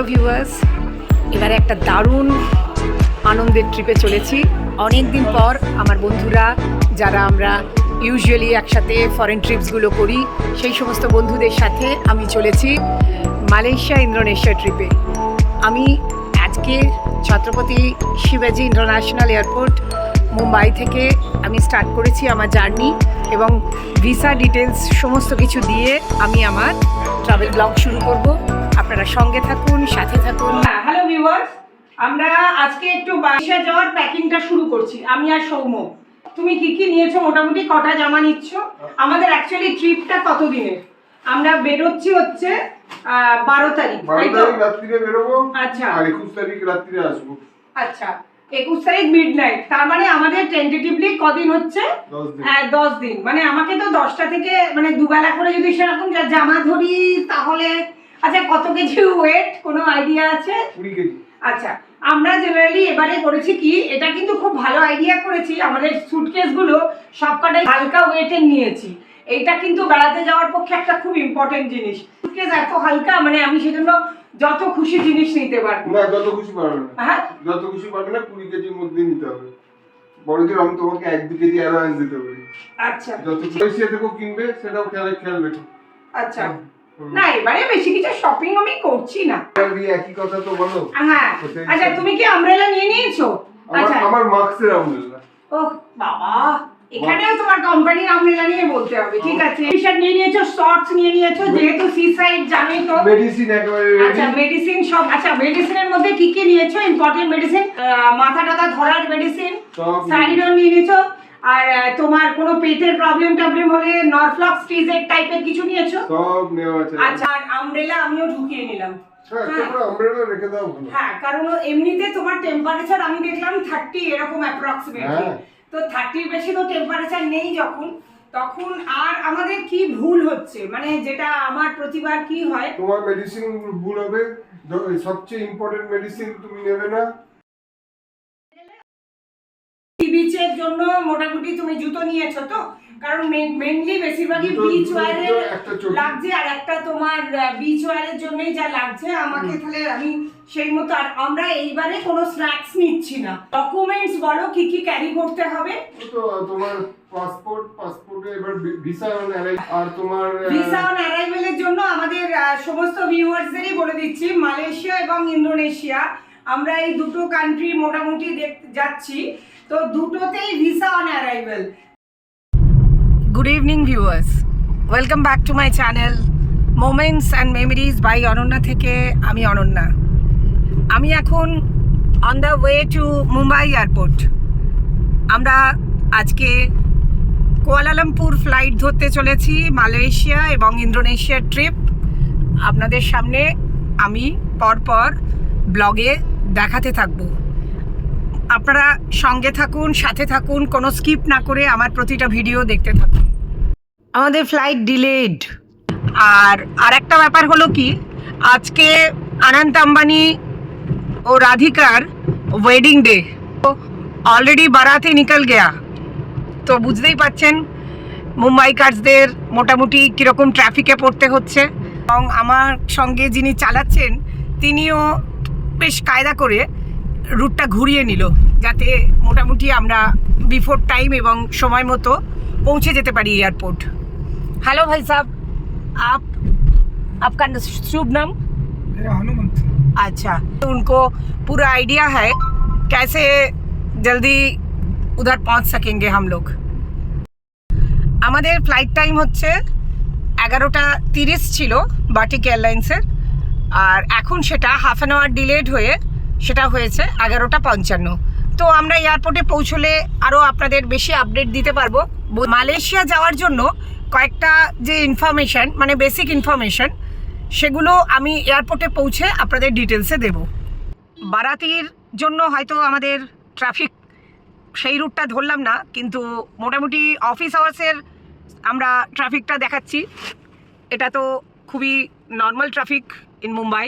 Viewers, এবারে একটা দারুণ আনন্দের ট্রিপে চলেছি। অনেক দিন পর আমার বন্ধুরা, যারা আমরা ইউজুয়ালি একসাথে ফরেন ট্রিপসগুলো করি, সেই সমস্ত বন্ধুদের সাথে আমি চলেছি মালয়েশিয়া ইন্দোনেশিয়া ট্রিপে। আমি আজকে ছত্রপতি শিবাজি ইন্টারন্যাশনাল এয়ারপোর্ট মুম্বাই থেকে আমি স্টার্ট করেছি আমার জার্নি, এবং ভিসা ডিটেলস সমস্ত কিছু দিয়ে আমি আমার ট্রাভেল ব্লগ শুরু করব। আপনারা সঙ্গে থাকুন, সাথে থাকুন। হ্যালো ভিউয়ার্স, আমরা আজকে একটু মালয়েশিয়া যাওয়ার প্যাকিংটা শুরু করছি। আমি আর সৌম্য। তুমি কি কি নিয়েছো, মোটামুটি কটা জামা নিচ্ছ? আমাদের অ্যাকচুয়ালি ট্রিপটা কত দিনের? আমরা বেরোচ্ছি হচ্ছে 12 তারিখ, তাই তো? রাত্রিরে বেরোবো। আচ্ছা। আর 21 তারিখ রাত্রিরে আসবো। আচ্ছা, 21 তারিখ মিডনাইট। তার মানে আমাদের টেন্টেটিভলি কদিন হচ্ছে? 10 দিন। মানে আমাকে তো 10টা থেকে মানে দুবেলা করে যদি সেরকম জামা ধরি তাহলে, আচ্ছা কত কেজি ওয়েট কোনো আইডিয়া আছে? 20 কেজি। আচ্ছা, আমরা জেনারেলি এবারে করেছি কি, এটা কিন্তু খুব ভালো আইডিয়া করেছি, আমাদের সুটকেসগুলো সবকটাই হালকা ওয়েটের নিয়েছি। এইটা কিন্তু বেড়াতে যাওয়ার পক্ষে একটা খুব ইম্পর্টেন্ট জিনিস। সুটকেস এত হালকা, মানে আমি সেজন্য যত খুশি জিনিস নিতে পারবো। না, যত খুশি পারবে না। হ্যাঁ, যত খুশি পারবে না, 20 কেজির মধ্যে নিতে হবে। বড়দের আমি তোমাকে 1-2 কেজি অ্যাডভান্স দিতে পারি। আচ্ছা, যত পয়সা থেকে কিনবে সেটাও খেয়াল রেখো। আচ্ছা। না, এবারে বেশি কিছু শপিং আমি করছি না। একই কথা তো বলো। হ্যাঁ। আচ্ছা, তুমি কি আমব্রেলা নিয়ে নিয়েছো? আচ্ছা, আমার মার্কসের আমব্রেলা। ওহ বাবা, এখানেও তোমার কোম্পানির আমব্রেলা নিয়ে বলতে হবে। ঠিক আছে, টি-শার্ট নিয়ে নিয়েছো, শর্টস নিয়ে নিয়েছো, যেহেতু সি সাইড জানোই তো। মেডিসিন একেবারে রেডি। আচ্ছা, মেডিসিন সব। আচ্ছা, মেডিসিনের মধ্যে কি কি নিয়েছো? ইম্পর্টেন্ট মেডিসিন, মাথা টাথা ধরার মেডিসিন, স্যারিডন নিয়ে নিয়েছো। আর তোমার কোনো পেটের প্রবলেম হলে নরফ্লক্স স্টিজেড টাইপের কিছু নিয়েছো? সব নেওয়া আছে। আচ্ছা, আর আমব্রেলা আমিও ঢুকিয়ে নিলাম। হ্যাঁ, তোমরা আমব্রেলা রেখে দাও ভালো। হ্যাঁ, কারণ এমনিতে তোমার টেম্পারেচার আমি দেখলাম 30 এরকম অ্যাপ্রক্সিমেটলি। তো 30 বেশি তো টেম্পারেচার নেই যখন, তখন আর আমাদের কি ভুল হচ্ছে, মানে যেটা আমার প্রতিবার কি হয়, তোমার মেডিসিন ভুল হবে। সবচেয়ে ইম্পর্টেন্ট মেডিসিন তুমি নেবে না। বিচের জন্য মোটামুটি তুমি জুতো নিয়েছো তো? কারণ মেইনলি বেশিরভাগই বিচ ওয়্যারের লাগছে, আর একটা তোমার বিচ ওয়্যারের জন্যই যা লাগছে আমাকে, তাহলে আমি সেই মতো। আর আমরা এইবারে কোনো স্ন্যাক্স নিচ্ছি না। ডকুমেন্টস বলো কি কি ক্যারি করতে হবে? তো তোমার পাসপোর্টে এবার ভিসা অন অ্যারাইভ, আর তোমার ভিসা অন অ্যারাইভেলের জন্য আমাদের সমস্ত ভিউয়ার্সদেরই বলে দিচ্ছি, মালয়েশিয়া এবং ইন্দোনেশিয়া আমরা এই দুটো কান্ট্রি মোটামুটি দেখতে যাচ্ছি, তো দুটোতেই visa on arrival. Good evening viewers, welcome back to my channel moments and memories by Ananya থেকে। আমি অনন্যা। আমি এখন on the way to Mumbai airport. আমরা আজকে কুয়ালালামপুর ফ্লাইট ধরতে চলেছি, মালয়েশিয়া এবং ইন্দোনেশিয়ার ট্রিপ। আপনাদের সামনে আমি পরপর ব্লগে দেখাতে থাকবো। আপনারা সঙ্গে থাকুন, সাথে থাকুন, কোনো স্কিপ না করে আমার প্রতিটা ভিডিও দেখতে থাকুন। আমাদের ফ্লাইট ডিলেড। আর একটা ব্যাপার হলো কি, আজকে অনন্ত আম্বানি ও রাধিকার ওয়েডিং ডে, তো অলরেডি বারাতে নিকল গেয়া। তো বুঝতেই পাচ্ছেন মুম্বাইকার্সদের মোটামুটি কীরকম ট্রাফিকে পড়তে হচ্ছে। এবং আমার সঙ্গে যিনি চালাচ্ছেন তিনিও বেশ কায়দা করে রুটটা ঘুরিয়ে নিল, যাতে মোটামুটি আমরা বিফোর টাইম এবং সময় মতো পৌঁছে যেতে পারি एयरपोर्ट। हेलो भाई साहब, आपका शुभ नाम? मेरा हनुमंत। अच्छा, तो उनको पूरा आइडिया है कैसे जल्दी उधर पहुंच सकेंगे हम लोग। আমাদের ফ্লাইট টাইম হচ্ছে 11:30 ছিল বাটিক এয়ারলাইন্সের, আর এখন সেটা হাফ অ্যান আওয়ার ডিলেড হয়ে সেটা হয়েছে 11:55। তো আমরা এয়ারপোর্টে পৌঁছলে আরও আপনাদের বেশি আপডেট দিতে পারবো। মালয়েশিয়া যাওয়ার জন্য কয়েকটা যে ইনফরমেশান, মানে বেসিক ইনফরমেশান, সেগুলো আমি এয়ারপোর্টে পৌঁছে আপনাদের ডিটেলসে দেব। বারাতির জন্য হয়তো আমাদের ট্রাফিক সেই রুটটা ধরলাম না, কিন্তু মোটামুটি অফিস আওয়ার্সের আমরা ট্রাফিকটা দেখাচ্ছি। এটা তো খুবই নর্মাল ট্রাফিক ইন মুম্বাই।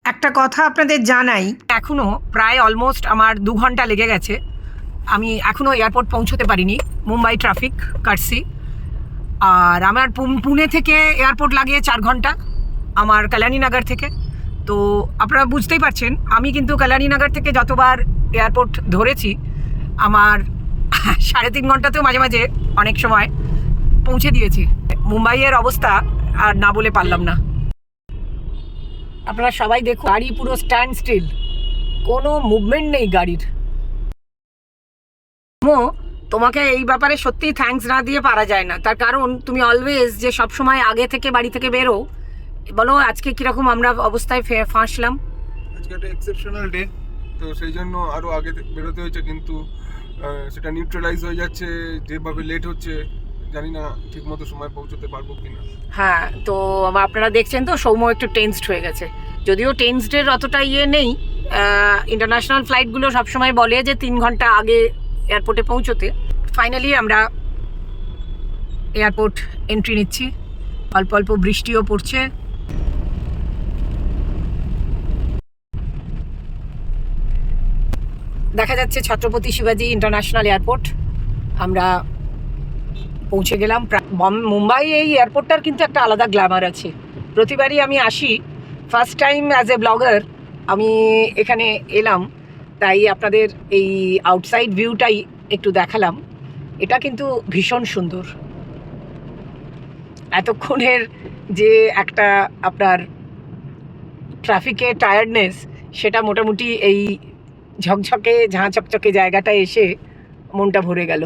একটা কথা আপনাদের জানাই, এখনও প্রায় অলমোস্ট আমার 2 ঘন্টা লেগে গেছে। আমি এখনও এয়ারপোর্ট পৌঁছতে পারিনি, মুম্বাই ট্রাফিক কাটছি। আর আমার পুনে থেকে এয়ারপোর্ট লাগে 4 ঘন্টা, আমার কল্যাণীনগর থেকে। তো আপনারা বুঝতেই পারছেন আমি কিন্তু কল্যাণীনগর থেকে যতবার এয়ারপোর্ট ধরেছি আমার 3.5 ঘন্টাতেও মাঝে মাঝে অনেক সময় পৌঁছে দিয়েছি। মুম্বাইয়ের অবস্থা আর না বলে পারলাম না। আপনারা সবাই দেখুন, গাড়ি পুরো স্ট্যান্ড স্টিল, কোনো মুভমেন্ট নেই গাড়ির। তোমাকে এই ব্যাপারে সত্যি থ্যাঙ্কস না দিয়ে পারা যায় না, তার কারণ তুমি অলওয়েজ যে সব সময় আগে থেকে বাড়ি থেকে বেরো। বলো আজকে কিরকম আমরা অবস্থায় ফাঁসলাম। আজকে একটা এক্সেপশনাল ডে, তো সেই জন্য আরো আগে বেরোতে হয়েছে, কিন্তু সেটা নিউট্রালাইজ হয়ে যাচ্ছে যেভাবে লেট হচ্ছে। জানি না ঠিক মতো সময় পৌঁছতে পারবো কিনা। হ্যাঁ, তো আপনারা দেখছেন তো সৌম্য একটু টেন্সড হয়ে গেছে, যদিও টেন্সডের অতটা ইয়ে নেই। ইন্টারন্যাশনাল ফ্লাইটগুলো সবসময় বলে যে 3 ঘন্টা আগে এয়ারপোর্টে পৌঁছতে। ফাইনালি আমরা এয়ারপোর্ট এন্ট্রি নিচ্ছি। অল্প অল্প বৃষ্টিও পড়ছে। দেখা যাচ্ছে ছত্রপতি শিবাজি ইন্টারন্যাশনাল এয়ারপোর্ট। আমরা পৌঁছে গেলাম। মুম্বাই এই এয়ারপোর্টটার কিন্তু একটা আলাদা গ্ল্যামার আছে। প্রতিবারই আমি আসি, first time as a blogger আমি এখানে এলাম, তাই আপনাদের এই আউটসাইড ভিউটাই একটু দেখালাম। এটা কিন্তু ভীষণ সুন্দর। এতক্ষণের যে একটা আপনার ট্রাফিকে টায়ার্ডনেস, সেটা মোটামুটি এই ঝকঝকে ঝাঁ চকচকে জায়গাটায় এসে মনটা ভরে গেল।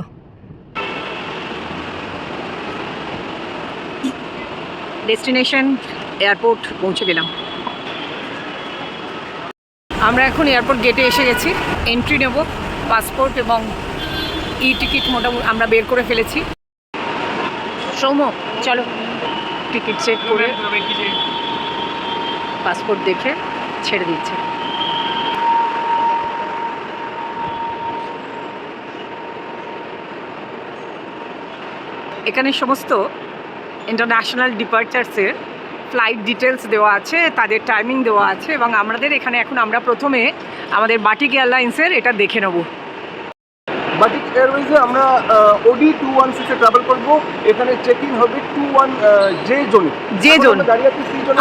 ডেস্টিনেশন এয়ারপোর্ট পৌঁছে গেলাম। আমরা এখন এয়ারপোর্ট গেটে এসে গেছি। এন্ট্রি নেব, পাসপোর্ট এবং ই টিকিট মোটামুটি আমরা বের করে ফেলেছি। সৌম্য চলো টিকিট চেক করে পাসপোর্ট দেখে ছেড়ে দিচ্ছে। এখানে সমস্ত ইন্টারন্যাশনাল ডিপার্চার্সের ফ্লাইট ডিটেলস দেওয়া আছে, তাদের টাইমিং দেওয়া আছে, এবং আমাদের এখানে এখন আমরা প্রথমে আমাদের বাটিক এয়ারলাইন্সের এটা দেখে নেব। বাটিক এয়ারওয়েজে আমরা ওডি 216 এ ট্রাভেল করব। এখানে চেক ইন হবে 21 জে জোনে। জে জোন,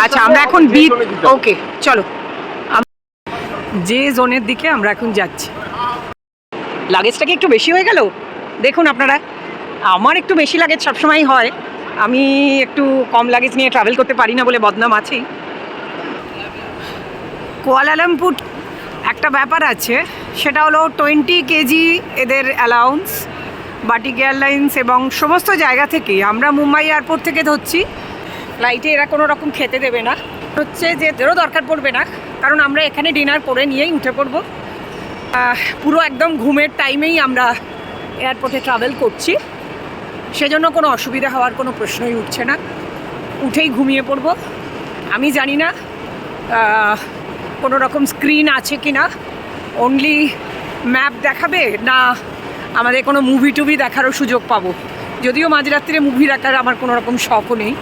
আচ্ছা আমরা এখন বি, ওকে চলো জে জোনের দিকে আমরা এখন যাচ্ছি। লাগেজটা কি একটু বেশি হয়ে গেল? দেখুন আপনারা, আমার একটু বেশি লাগেজ সবসময় হয়, আমি একটু কম লাগেজ নিয়ে ট্রাভেল করতে পারি না বলে বদনাম আছেই। কুয়ালালামপুর একটা ব্যাপার আছে, সেটা হলো 20 কেজি এদের অ্যালাউন্স বাটিক এয়ারলাইন্স এবং সমস্ত জায়গা থেকে। আমরা মুম্বাই এয়ারপোর্ট থেকে ধরছি, ফ্লাইটে এরা কোনো রকম খেতে দেবে না, হচ্ছে যে এদেরও দরকার পড়বে না, কারণ আমরা এখানে ডিনার করে নিয়েই উঠে পড়বো। পুরো একদম ঘুমের টাইমেই আমরা এয়ারপোর্টে ট্রাভেল করছি, সেজন্য কোনো অসুবিধা হওয়ার কোনো প্রশ্নই উঠছে না। উঠেই ঘুমিয়ে পড়ব। আমি জানি না কোনো রকম স্ক্রিন আছে কি না, অনলি ম্যাপ দেখাবে না আমাদের কোনো মুভি টুভি দেখারও সুযোগ পাবো। যদিও মাঝরাত্রিরে মুভি দেখার আমার কোনো রকম শখও নেই।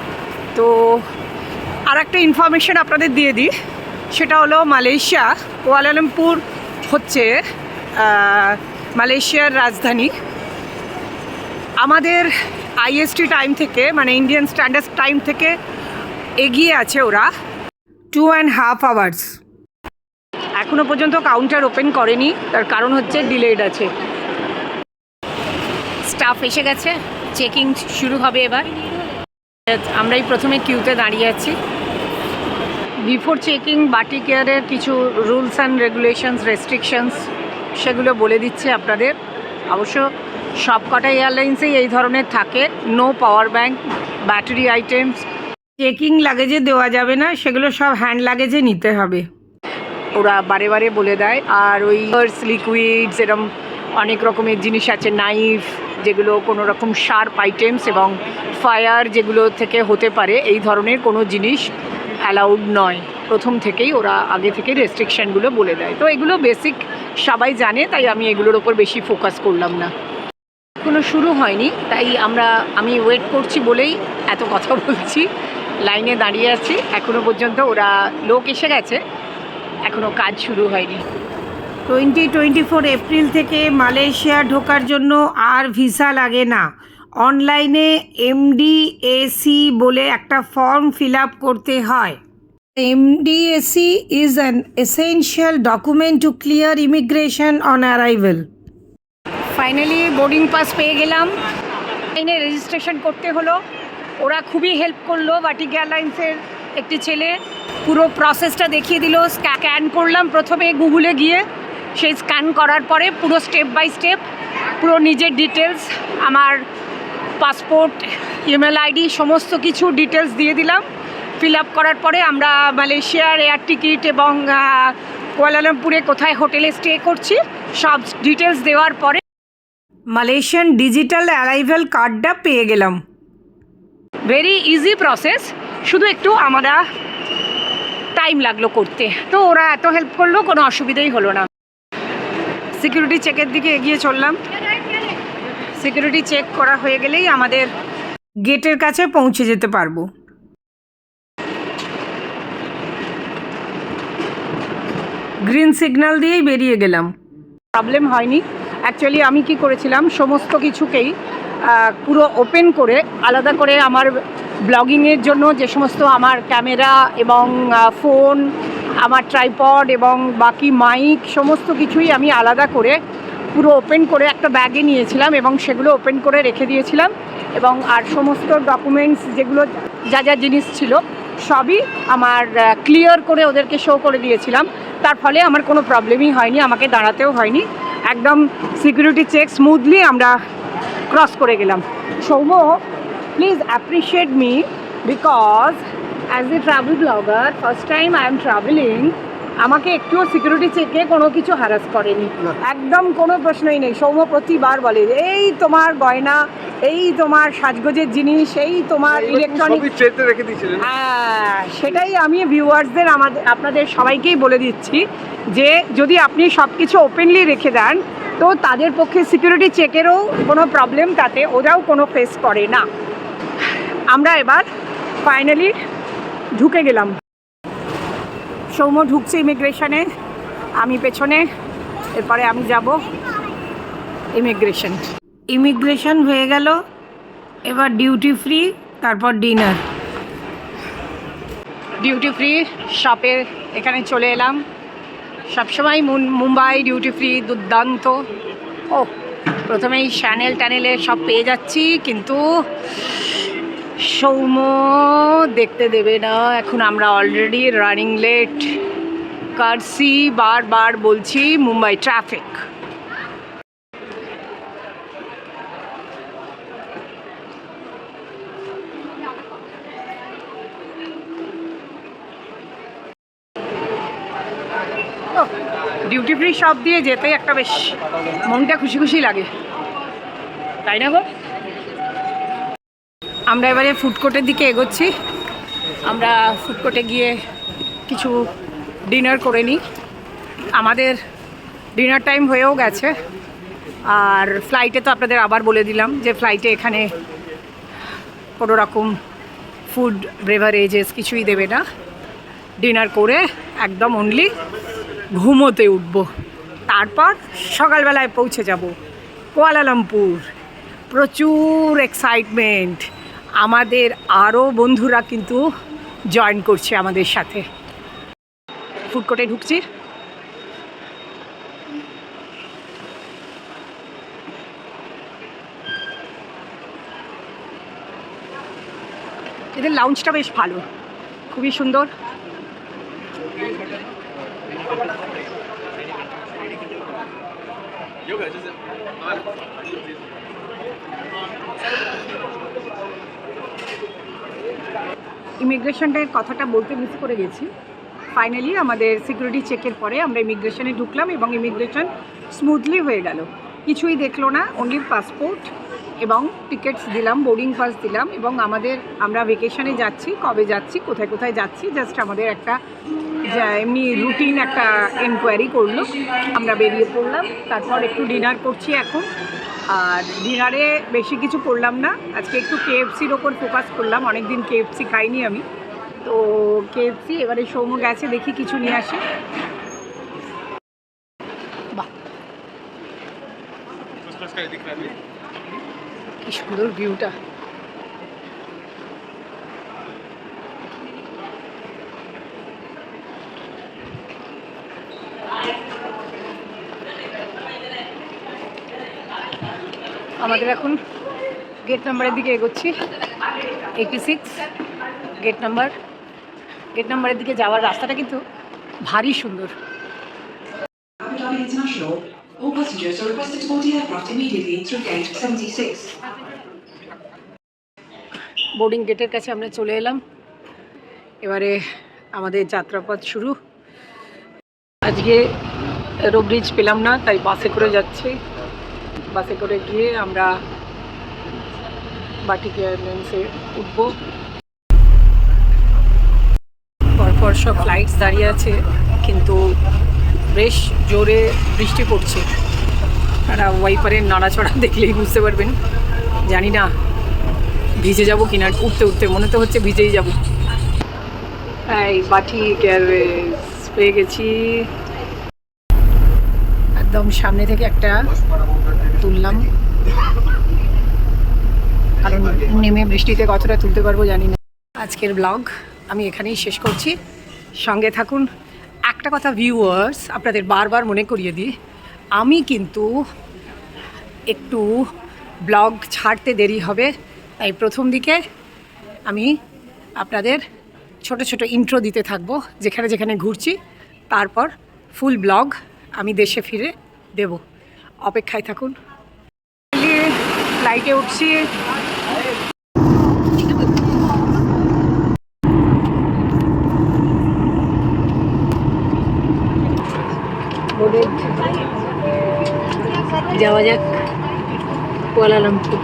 তো আর একটা ইনফরমেশন আপনাদের দিয়ে দিই, সেটা হলো মালয়েশিয়া কুয়ালালামপুর হচ্ছে মালয়েশিয়ার রাজধানী। আমাদের আইএসটি টাইম থেকে, মানে ইন্ডিয়ান স্ট্যান্ডার্ড টাইম থেকে এগিয়ে আছে ওরা 2.5 আওয়ার্স। এখনও পর্যন্ত কাউন্টার ওপেন করেনি, তার কারণ হচ্ছে ডিলেড আছে। স্টাফ এসে গেছে, চেকিং শুরু হবে এবার। আমরাই প্রথমে কিউতে দাঁড়িয়ে আছি। বিফোর চেকিং বাটিক এয়ারের কিছু রুলস অ্যান্ড রেগুলেশনস, রেস্ট্রিকশনস সেগুলো বলে দিচ্ছে আপনাদের। অবশ্য সব কটা এয়ারলাইন্সেই এই ধরনের থাকে, no power bank, battery items, checking লাগেজে দেওয়া যাবে না, সেগুলো সব হ্যান্ড লাগেজে নিতে হবে, ওরা বারে বারে বলে দেয়। আর ওই লিকুইডস এরকম অনেক রকমের জিনিস আছে, নাইফ যেগুলো কোনো রকম শার্প আইটেমস এবং ফায়ার যেগুলো থেকে হতে পারে, এই ধরনের কোনো জিনিস অ্যালাউড নয়। প্রথম থেকেই ওরা আগে থেকে রেস্ট্রিকশানগুলো বলে দেয়। তো এগুলো বেসিক সবাই জানে, তাই আমি এগুলোর ওপর বেশি ফোকাস করলাম না। কোনো শুরু হয়নি, তাই আমি ওয়েট করছি বলেই এত কথা বলছি। লাইনে দাঁড়িয়ে আছি এখনও পর্যন্ত, ওরা লোক এসে গেছে, এখনও কাজ শুরু হয়নি। 2024 এপ্রিল থেকে মালয়েশিয়া ঢোকার জন্য আর ভিসা লাগে না। অনলাইনে MDAC বলে একটা ফর্ম ফিল আপ করতে হয়। MDSC is an essential document to clear immigration on arrival. Finally boarding pass পেয়ে গেলাম। ট্রেনে রেজিস্ট্রেশন করতে হলো, ওরা খুবই হেল্প করলো। বাটিক এয়ারলাইন্সের একটি ছেলে পুরো প্রসেসটা দেখিয়ে দিল। স্ক্যান করলাম প্রথমে গুগলে গিয়ে, সেই স্ক্যান করার পরে পুরো স্টেপ বাই স্টেপ পুরো নিজের ডিটেলস, আমার পাসপোর্ট, ইমেল আইডি সমস্ত কিছু ডিটেলস দিয়ে দিলাম। ফিল আপ করার পরে আমরা মালয়েশিয়ার এয়ার টিকিট এবং কুয়ালালামপুরে কোথায় হোটেলে স্টে করছি সব ডিটেলস দেওয়ার পরে মালয়েশিয়ান ডিজিটাল অ্যারাইভাল কার্ডটা পেয়ে গেলাম। ভেরি ইজি প্রসেস, শুধু একটু আমরা টাইম লাগলো করতে। তো ওরা এত হেল্প করলো, কোনো অসুবিধাই হলো না। সিকিউরিটি চেকের দিকে এগিয়ে চললাম। সিকিউরিটি চেক করা হয়ে গেলেই আমাদের গেটের কাছে পৌঁছে যেতে পারবো। গ্রিন সিগন্যাল দিয়েই বেরিয়ে গেলাম। প্রবলেম হয়নি। অ্যাকচুয়ালি আমি কি করেছিলাম, সমস্ত কিছুকেই পুরো ওপেন করে আলাদা করে আমার ব্লগিংয়ের জন্য যে সমস্ত আমার ক্যামেরা এবং ফোন, আমার ট্রাইপড এবং বাকি মাইক সমস্ত কিছুই আমি আলাদা করে পুরো ওপেন করে একটা ব্যাগে নিয়েছিলাম এবং সেগুলো ওপেন করে রেখে দিয়েছিলাম। এবং আর সমস্ত ডকুমেন্টস যেগুলো যা যা জিনিস ছিল সবই আমার ক্লিয়ার করে ওদেরকে শো করে দিয়েছিলাম। তার ফলে আমার কোনো প্রবলেমই হয়নি, আমাকে দাঁড়াতেও হয়নি। একদম সিকিউরিটি চেক স্মুথলি আমরা ক্রস করে গেলাম। Soumya, please appreciate me because as a travel blogger first time I am travelling, আমাকে একটুও সিকিউরিটি চেকে কোনো কিছু হ্যারাস করেনি, একদম কোনো প্রশ্নই নেই। সৌম্য প্রতিবার বলে এই তোমার গয়না, এই তোমার সাজগোজের জিনিস, এই তোমার ইলেকট্রনিক, হ্যাঁ সেটাই আমি ভিউয়ার্সদের আপনাদের সবাইকেই বলে দিচ্ছি যে যদি আপনি সব কিছু ওপেনলি রেখে দেন তো তাদের পক্ষে সিকিউরিটি চেকেরও কোনো প্রবলেম তাতে ওরাও কোনো ফেস করে না। আমরা এবার ফাইনালি ঢুকে গেলাম। সৌম্য ঢুকছে ইমিগ্রেশনে, আমি পেছনে, এরপরে আমি যাব ইমিগ্রেশন হয়ে গেল, এবার ডিউটি ফ্রি, তারপর ডিনার। ডিউটি ফ্রি শপের এখানে চলে এলাম। সবসময় মুম্বাই ডিউটি ফ্রি দুর্দান্ত। ও প্রথমেই ট্যানেলে সব পেয়ে যাচ্ছি, কিন্তু সৌম্য দেখতে দেবে না। এখন আমরা অলরেডি রানিং লেট। কারসি বারবার বলছি, Mumbai traffic. Duty free shop দিয়ে যেতে একটা বেশ মনটা খুশি খুশি লাগে, তাই না গো? আমরা এবারে ফুড কোর্টের দিকে এগোচ্ছি। আমরা ফুড কোর্টে গিয়ে কিছু ডিনার করে নিই। আমাদের ডিনার টাইম হয়েও গেছে। আর ফ্লাইটে তো আপনাদের আবার বলে দিলাম যে ফ্লাইটে এখানে কোনো রকম ফুড ব্রেভারেজেস কিছুই দেবে না। ডিনার করে একদম অনলি ঘুমোতে উঠবো, তারপর সকালবেলায় পৌঁছে যাব কুয়ালালামপুর। প্রচুর এক্সাইটমেন্ট, আমাদের আরও বন্ধুরা কিন্তু জয়েন করছে আমাদের সাথে। ফুড কোর্টে ঢুকছি। এদের লাউঞ্জটা বেশ ভালো, খুবই সুন্দর। ইমিগ্রেশনের কথাটা বলতে মিস করে গেছি। ফাইনালি আমাদের সিকিউরিটি চেকের পরে আমরা ইমিগ্রেশনে ঢুকলাম এবং ইমিগ্রেশন স্মুথলি হয়ে গেল। কিছুই দেখলো না, অনলি পাসপোর্ট এবং টিকিটস দিলাম, বোর্ডিং পাস দিলাম এবং আমরা ভেকেশনে যাচ্ছি, কবে যাচ্ছি, কোথায় কোথায় যাচ্ছি, জাস্ট আমাদের একটা এমনি রুটিন একটা এনকোয়ারি করলো। আমরা বেরিয়ে পড়লাম, তারপর একটু ডিনার করছি এখন। আর ডিনারে বেশি কিছু করলাম না, আজকে একটু কেএফসির ওপর ফোকাস করলাম। অনেক দিন কেএফসি খাইনি আমি, তো কেএফসি এবারে সৌম্য গেছে, দেখি কিছু নিয়ে আসে। বাহ, কি সুন্দর ভিউটা। আমাদের এখন গেট নাম্বারের দিকে এগোচ্ছি, 86 গেট নাম্বারের দিকে যাওয়ার রাস্তাটা কিন্তু ভারী সুন্দর। Abu Dhabi International. All passengers are requested to board the aircraft immediately through gate 76. Boarding গেটের কাছে আমরা চলে এলাম। এবারে আমাদের যাত্রাপথ শুরু। আজকে এরো ব্রিজ পেলাম না, তাই বাসে করে যাচ্ছি। বাসে করে গিয়ে আমরা বাটিক এয়ারলাইন্সে উঠব। পরপর সব ফ্লাইটস দাঁড়িয়ে আছে, কিন্তু বেশ জোরে বৃষ্টি পড়ছে। আপনারা ওয়াইপারের নাড়াচড়া দেখলেই বুঝতে পারবেন। জানি না ভিজে যাব কিনা, উঠতে উঠতে মনে তো হচ্ছে ভিজেই যাব। এই বাটিক এয়ারওয়েজ পেয়ে গেছি। একদম সামনে থেকে একটা তুললাম, কারণ নেমে বৃষ্টিতে কতটা তুলতে পারবো জানি না। আজকের ব্লগ আমি এখানেই শেষ করছি, সঙ্গে থাকুন। একটা কথা ভিউয়ার্স, আপনাদের বারবার মনে করিয়ে দিই, আমি কিন্তু একটু ব্লগ ছাড়তে দেরি হবে, তাই প্রথম দিকে আমি আপনাদের ছোট ছোট ইন্ট্রো দিতে থাকবো যেখানে যেখানে ঘুরছি, তারপর ফুল ব্লগ আমি দেশে ফিরে দেব। অপেক্ষায় থাকুন। ফ্লাইটে উঠছি। যাওয়া যাক কুয়ালালামপুর।